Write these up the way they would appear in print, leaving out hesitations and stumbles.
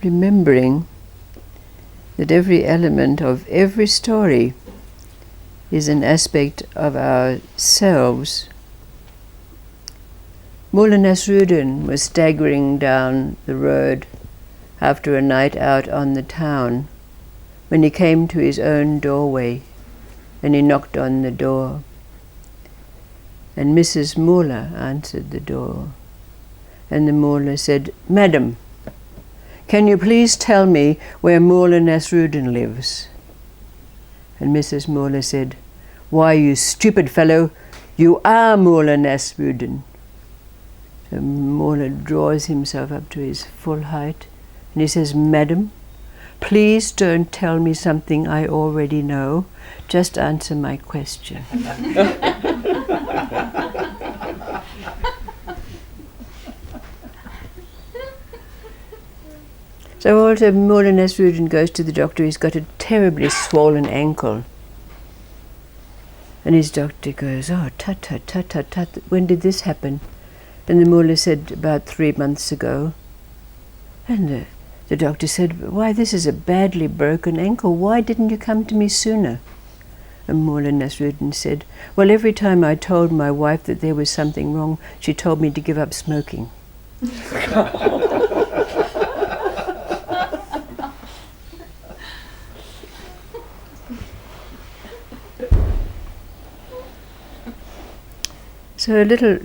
remembering that every element of every story is an aspect of ourselves. Mulla Nasrudin was staggering down the road after a night out on the town when he came to his own doorway, and he knocked on the door. And Mrs. Mulla answered the door, and the Mulla said, "Madam, can you please tell me where Mulla Nasrudin lives?" And Mrs. Mulla said, "Why, you stupid fellow, you are Mulla Nasrudin." The Mulla draws himself up to his full height, and he says, "Madam, please don't tell me something I already know. Just answer my question." So also Mulla Nasrudin goes to the doctor. He's got a terribly swollen ankle. And his doctor goes, "Oh, tut, tut, tut, tut, tut. When did this happen?" And the Mulla said, "About 3 months ago." And the doctor said, "Why, this is a badly broken ankle. Why didn't you come to me sooner?" And Mulla Nasrudin said, "Well, every time I told my wife that there was something wrong, she told me to give up smoking." So a little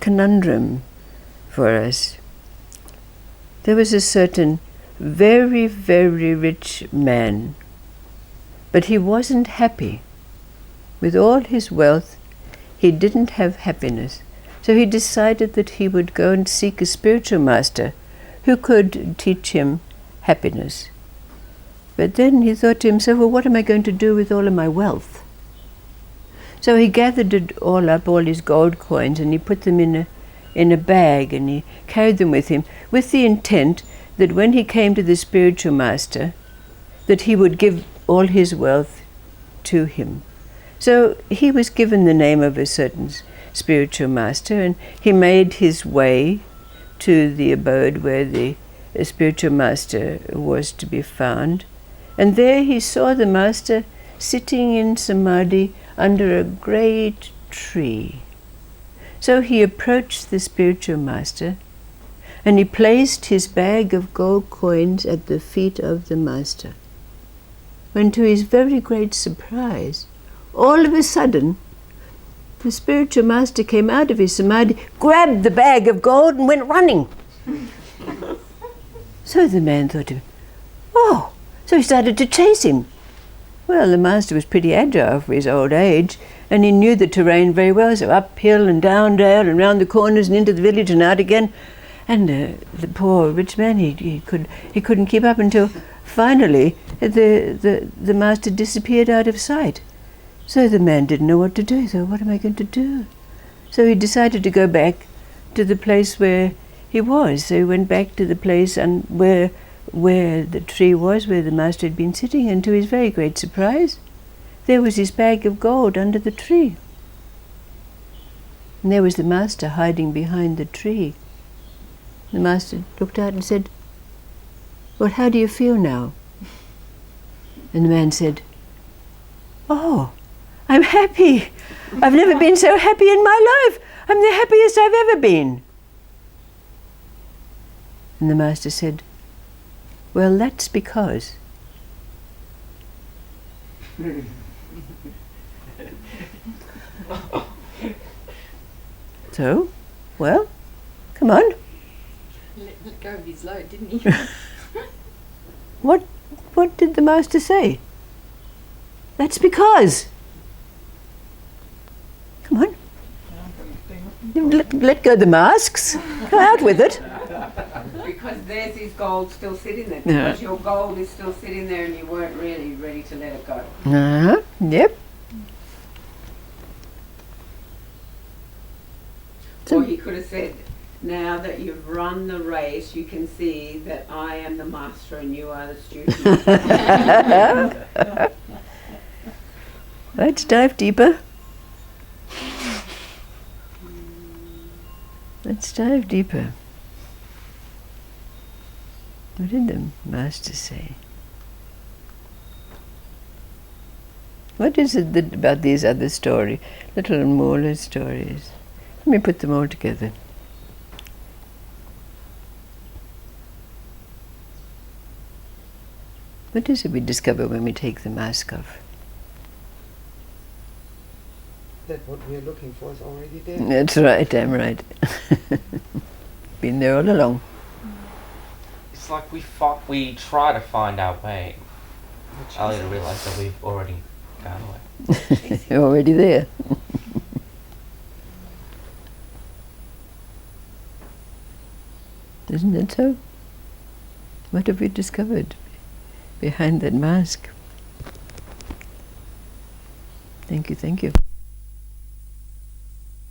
conundrum for us. There was a certain very, very rich man, but he wasn't happy. With all his wealth, he didn't have happiness. So he decided that he would go and seek a spiritual master who could teach him happiness. But then he thought to himself, well, what am I going to do with all of my wealth? So he gathered it all up, all his gold coins, and he put them in a bag, and he carried them with him, with the intent that when he came to the spiritual master, that he would give all his wealth to him. So he was given the name of a certain spiritual master, and he made his way to the abode where the spiritual master was to be found. And there he saw the master sitting in samadhi under a great tree. So he approached the spiritual master, and he placed his bag of gold coins at the feet of the master. When to his very great surprise, all of a sudden, the spiritual master came out of his samadhi, grabbed the bag of gold and went running. So the man thought to him, oh, so he started to chase him. Well, the master was pretty agile for his old age, and he knew the terrain very well, so uphill and down dale and round the corners and into the village and out again. And the poor rich man, he couldn't keep up until finally the master disappeared out of sight. So the man didn't know what to do. He thought, what am I going to do? So he decided to go back to the place where he was. So he went back to the place and where the tree was, where the master had been sitting, and to his very great surprise, there was his bag of gold under the tree. And there was the master hiding behind the tree. The master looked out and said, well, how do you feel now? And the man said, oh, I'm happy. I've never been so happy in my life. I'm the happiest I've ever been. And the master said, well, that's because. So, well, come on. Let go of his load, didn't he? What did the master say? That's because. Come on. Let go of the masks. Go out with it. Because there's his gold still sitting there. Because your gold is still sitting there and you weren't really ready to let it go. Yep. Or he could have said, now that you've run the race, you can see that I am the master and you are the student. Let's dive deeper. Let's dive deeper. What did the master say? What is it about these other stories, little and smaller stories? Let me put them all together. What is it we discover when we take the mask off? That what we're looking for is already there. That's right, I'm right. Been there all along. It's like we try to find our way, only to realise that we've already gone away. You're already there. Isn't that so? What have we discovered behind that mask? Thank you, thank you.